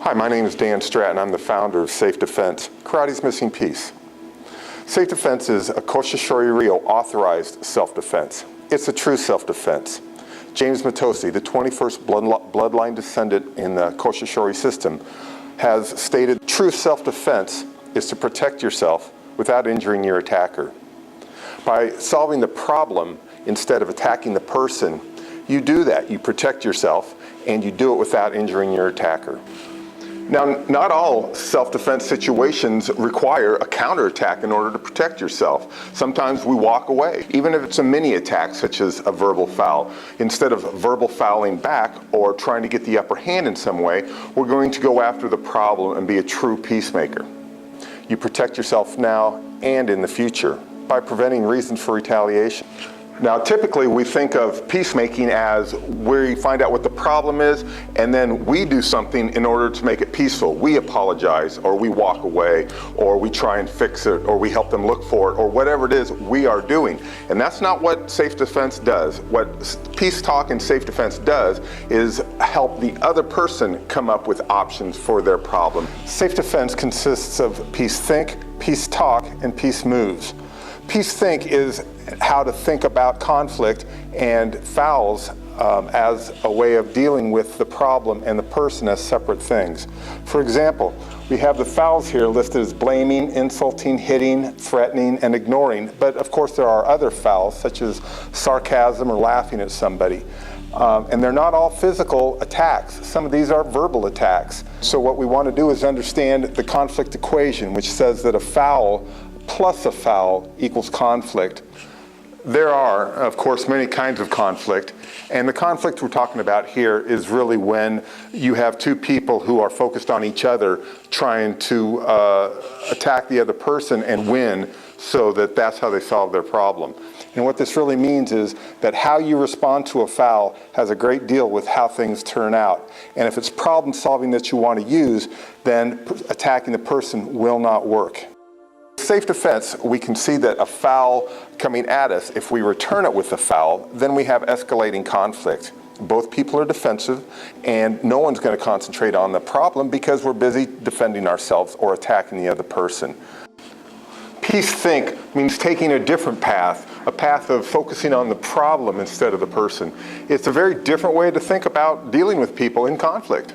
Hi, my name is Dan Stratton. I'm the founder of Safe Defense, Karate's Missing Piece. Safe Defense is a Koshishorin-ryo authorized self-defense. It's a true self-defense. James Matosi, the 21st bloodline descendant in the Koshishorin system, has stated true self-defense is to protect yourself without injuring your attacker. By solving the problem instead of attacking the person, you do that. You protect yourself and you do it without injuring your attacker. Now, not all self-defense situations require a counterattack in order to protect yourself. Sometimes we walk away, even if it's a mini attack such as a verbal foul. Instead of verbal fouling back or trying to get the upper hand in some way, we're going to go after the problem and be a true peacemaker. You protect yourself now and in the future by preventing reasons for retaliation. Now, typically we think of peacemaking as where you find out what the problem is and then we do something in order to make it peaceful. We apologize, or we walk away, or we try and fix it, or we help them look for it, or whatever it is we are doing. And that's not what Safe Defense does. What Peace Talk and Safe Defense does is help the other person come up with options for their problem. Safe Defense consists of Peace Think, Peace Talk, and Peace Moves. Peace Think is how to think about conflict and fouls as a way of dealing with the problem and the person as separate things. For example, we have the fouls here listed as blaming, insulting, hitting, threatening, and ignoring. But of course there are other fouls such as sarcasm or laughing at somebody. And they're not all physical attacks. Some of these are verbal attacks. So what we want to do is understand the conflict equation, which says that a foul plus a foul equals conflict. There are, of course, many kinds of conflict, and the conflict we're talking about here is really when you have two people who are focused on each other trying to attack the other person and win, so that's how they solve their problem. And what this really means is that how you respond to a foul has a great deal with how things turn out. And if it's problem solving that you want to use, then attacking the person will not work. Safe defense, we can see that a foul coming at us, if we return it with a foul, then we have escalating conflict. Both people are defensive, and no one's going to concentrate on the problem because we're busy defending ourselves or attacking the other person. Peace Think means taking a different path, a path of focusing on the problem instead of the person. It's a very different way to think about dealing with people in conflict.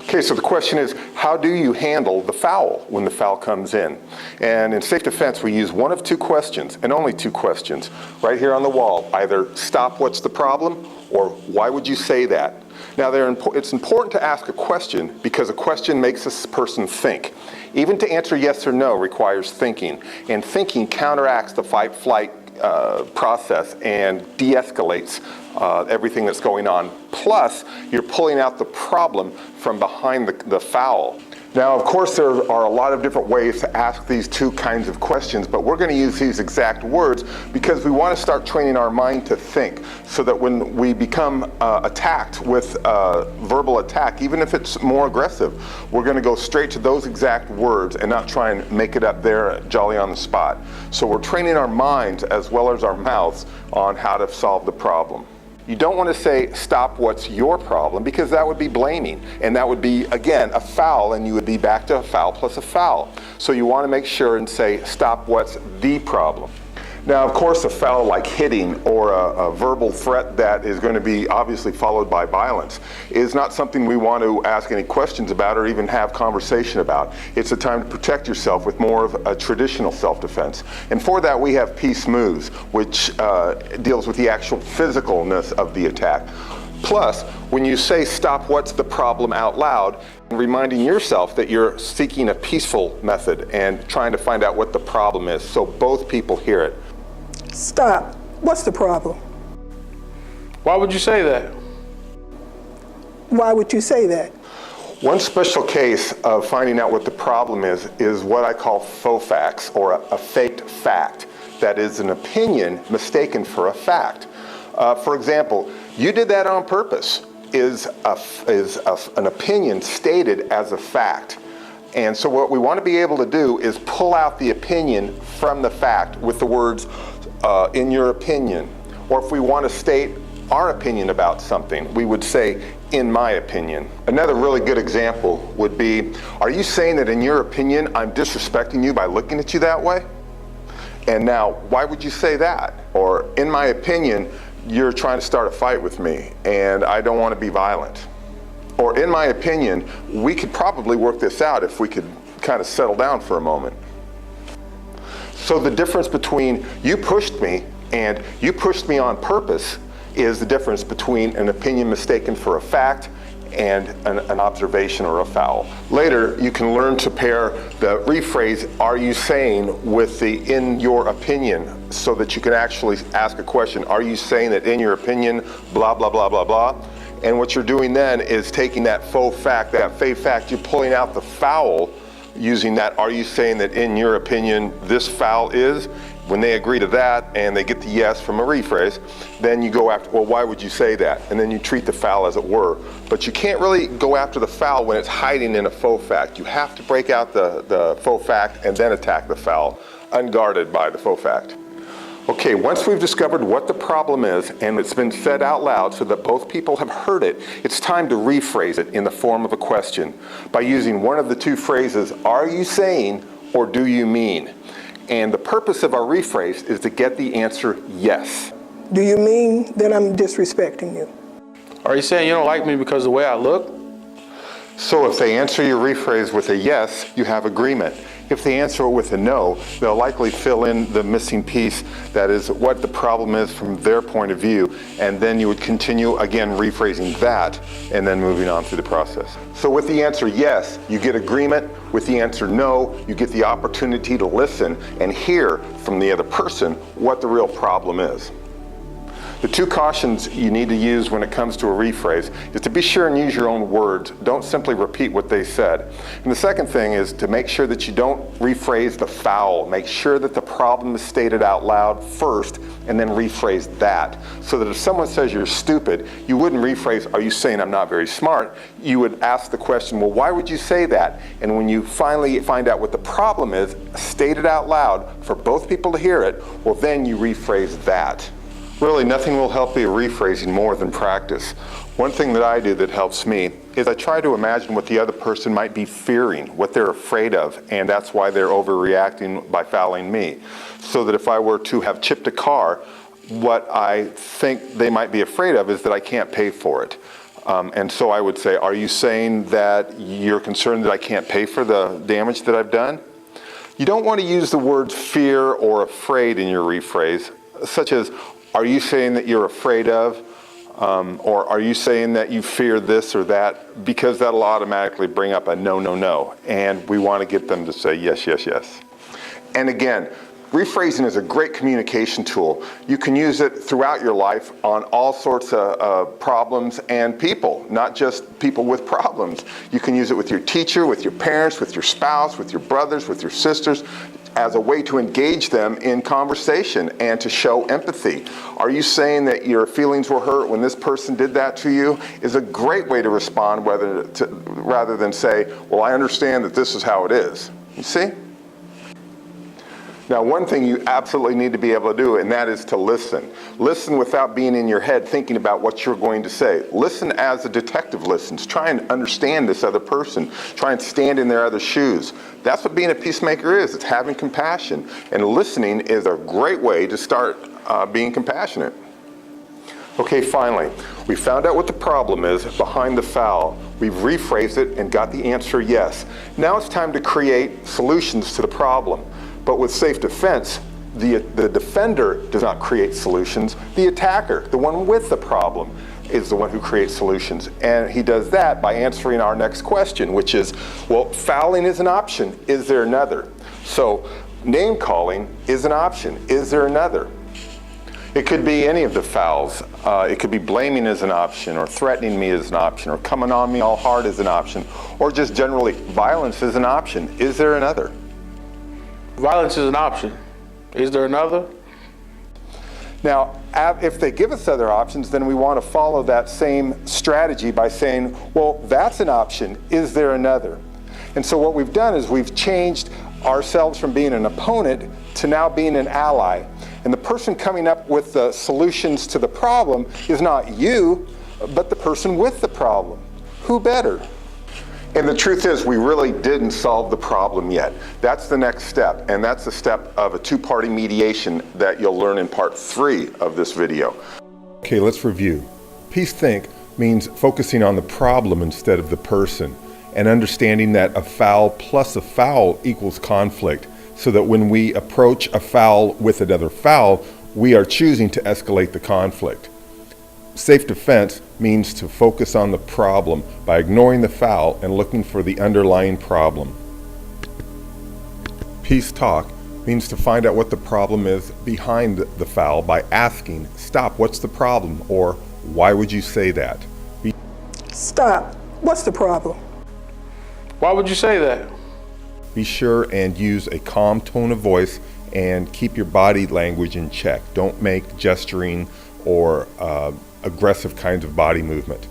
Okay, so the question is, how do you handle the foul when the foul comes in? And in Safe Defense, we use one of two questions, and only two questions, right here on the wall. Either stop, what's the problem, or why would you say that? Now, it's important to ask a question because a question makes a person think. Even to answer yes or no requires thinking, and thinking counteracts the fight-flight process and de-escalates everything that's going on. Plus, you're pulling out the problem from behind the foul. Now, of course, there are a lot of different ways to ask these two kinds of questions, but we're going to use these exact words because we want to start training our mind to think, so that when we become attacked with verbal attack, even if it's more aggressive, we're going to go straight to those exact words and not try and make it up there jolly on the spot. So we're training our minds as well as our mouths on how to solve the problem. You don't want to say, stop, what's your problem, because that would be blaming. And that would be, again, a foul, and you would be back to a foul plus a foul. So you want to make sure and say, stop, what's the problem. Now, of course, a foul like hitting or a verbal threat that is going to be obviously followed by violence is not something we want to ask any questions about or even have conversation about. It's a time to protect yourself with more of a traditional self-defense. And for that, we have Peace Moves, which deals with the actual physicalness of the attack. Plus, when you say stop, what's the problem out loud, reminding yourself that you're seeking a peaceful method and trying to find out what the problem is, so both people hear it. Stop. What's the problem? Why would you say that? Why would you say that? One special case of finding out what the problem is what I call faux facts, or a faked fact. That is an opinion mistaken for a fact. For example, you did that on purpose is an opinion stated as a fact. And so what we want to be able to do is pull out the opinion from the fact with the words, in your opinion. Or if we want to state our opinion about something, we would say, in my opinion. Another really good example would be, are you saying that in your opinion, I'm disrespecting you by looking at you that way? And now, why would you say that? Or, in my opinion, you're trying to start a fight with me and I don't want to be violent. Or, in my opinion, we could probably work this out if we could kind of settle down for a moment. So the difference between you pushed me and you pushed me on purpose is the difference between an opinion mistaken for a fact and an observation or a foul. Later, you can learn to pair the rephrase, are you saying, with the in your opinion, so that you can actually ask a question, are you saying that in your opinion, blah, blah, blah, blah, blah? And what you're doing then is taking that faux fact, that fake fact, you're pulling out the foul using that, are you saying that in your opinion, this foul is? When they agree to that and they get the yes from a rephrase, then you go after, well, why would you say that? And then you treat the foul as it were. But you can't really go after the foul when it's hiding in a faux fact. You have to break out the faux fact and then attack the foul, unguarded by the faux fact. Okay, once we've discovered what the problem is and it's been said out loud so that both people have heard it, it's time to rephrase it in the form of a question by using one of the two phrases, are you saying or do you mean? And the purpose of our rephrase is to get the answer yes. Do you mean that I'm disrespecting you? Are you saying you don't like me because of the way I look? So if they answer your rephrase with a yes, you have agreement. If they answer it with a no, they'll likely fill in the missing piece, that is what the problem is from their point of view, and then you would continue again rephrasing that and then moving on through the process. So with the answer yes, you get agreement. With the answer no, you get the opportunity to listen and hear from the other person what the real problem is. The two cautions you need to use when it comes to a rephrase is to be sure and use your own words. Don't simply repeat what they said. And the second thing is to make sure that you don't rephrase the foul. Make sure that the problem is stated out loud first and then rephrase that. So that if someone says you're stupid, you wouldn't rephrase, are you saying I'm not very smart? You would ask the question, well, why would you say that? And when you finally find out what the problem is, state it out loud for both people to hear it, well, then you rephrase that. Really, nothing will help you rephrasing more than practice. One thing that I do that helps me is I try to imagine what the other person might be fearing, what they're afraid of, and that's why they're overreacting by fouling me. So that if I were to have chipped a car, what I think they might be afraid of is that I can't pay for it. And so I would say, are you saying that you're concerned that I can't pay for the damage that I've done? You don't want to use the words fear or afraid in your rephrase, such as, are you saying that you're afraid of, or are you saying that you fear this or that? Because that'll automatically bring up a no, no, no. And we want to get them to say yes, yes, yes. And again, rephrasing is a great communication tool. You can use it throughout your life on all sorts of problems and people, not just people with problems. You can use it with your teacher, with your parents, with your spouse, with your brothers, with your sisters, as a way to engage them in conversation and to show empathy. Are you saying that your feelings were hurt when this person did that to you? Is a great way to respond rather than say, well, I understand that this is how it is. You see? Now, one thing you absolutely need to be able to do, and that is to listen. Listen without being in your head thinking about what you're going to say. Listen as a detective listens. Try and understand this other person. Try and stand in their other shoes. That's what being a peacemaker is. It's having compassion. And listening is a great way to start being compassionate. Okay, finally, we found out what the problem is behind the foul. We've rephrased it and got the answer yes. Now it's time to create solutions to the problem. But with safe defense, the defender does not create solutions. The attacker, the one with the problem, is the one who creates solutions. And he does that by answering our next question, which is, well, fouling is an option. Is there another? So name calling is an option. Is there another? It could be any of the fouls. It could be blaming as an option, or threatening me as an option, or coming on me all hard as an option, or just generally violence is an option. Is there another? Violence is an option. Is there another? Now, if they give us other options, then we want to follow that same strategy by saying, well, that's an option. Is there another? And so what we've done is we've changed ourselves from being an opponent to now being an ally. And the person coming up with the solutions to the problem is not you, but the person with the problem. Who better? And the truth is, we really didn't solve the problem yet. That's the next step, and that's the step of a two-party mediation that you'll learn in part 3 of this video. Okay, let's review. Peace Think means focusing on the problem instead of the person, and understanding that a foul plus a foul equals conflict, so that when we approach a foul with another foul, we are choosing to escalate the conflict. Safe defense means to focus on the problem by ignoring the foul and looking for the underlying problem. Peace talk means to find out what the problem is behind the foul by asking, "Stop, what's the problem?" or "Why would you say that?" Stop. What's the problem? Why would you say that? Be sure and use a calm tone of voice and keep your body language in check. Don't make gesturing or aggressive kinds of body movement.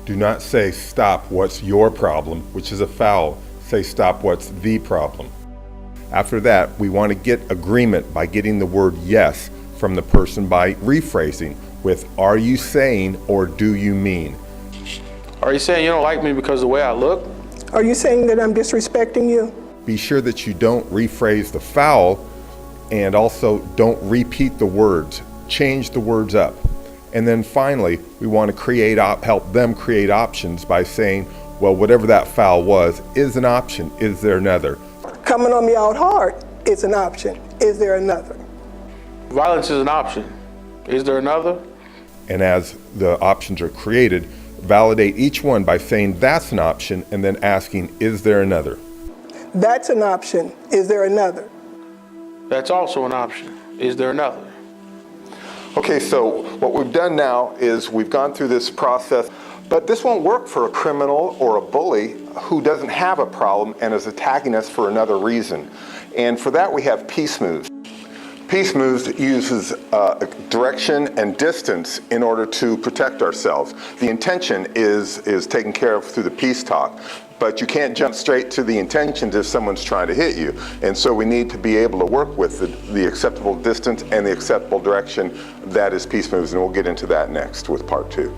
Do not say, "Stop, what's your problem?" which is a foul. Say, "Stop, what's the problem?" After that, we want to get agreement by getting the word yes from the person by rephrasing with, "Are you saying," or "Do you mean?" Are you saying you don't like me because of the way I look? Are you saying that I'm disrespecting you? Be sure that you don't rephrase the foul, and also don't repeat the words. Change the words up. And then finally, we want to help them create options by saying, well, whatever that foul was is an option. Is there another? Coming on me out hard is an option. Is there another? Violence is an option. Is there another? And as the options are created, validate each one by saying that's an option and then asking, is there another? That's an option. Is there another? That's also an option. Is there another? Okay, so what we've done now is we've gone through this process, but this won't work for a criminal or a bully who doesn't have a problem and is attacking us for another reason. And for that, we have Peace Moves. Peace Moves uses direction and distance in order to protect ourselves. The intention is taken care of through the peace talk, but you can't jump straight to the intentions if someone's trying to hit you. And so we need to be able to work with the acceptable distance and the acceptable direction. That is Peace Moves, and we'll get into that next with part 2.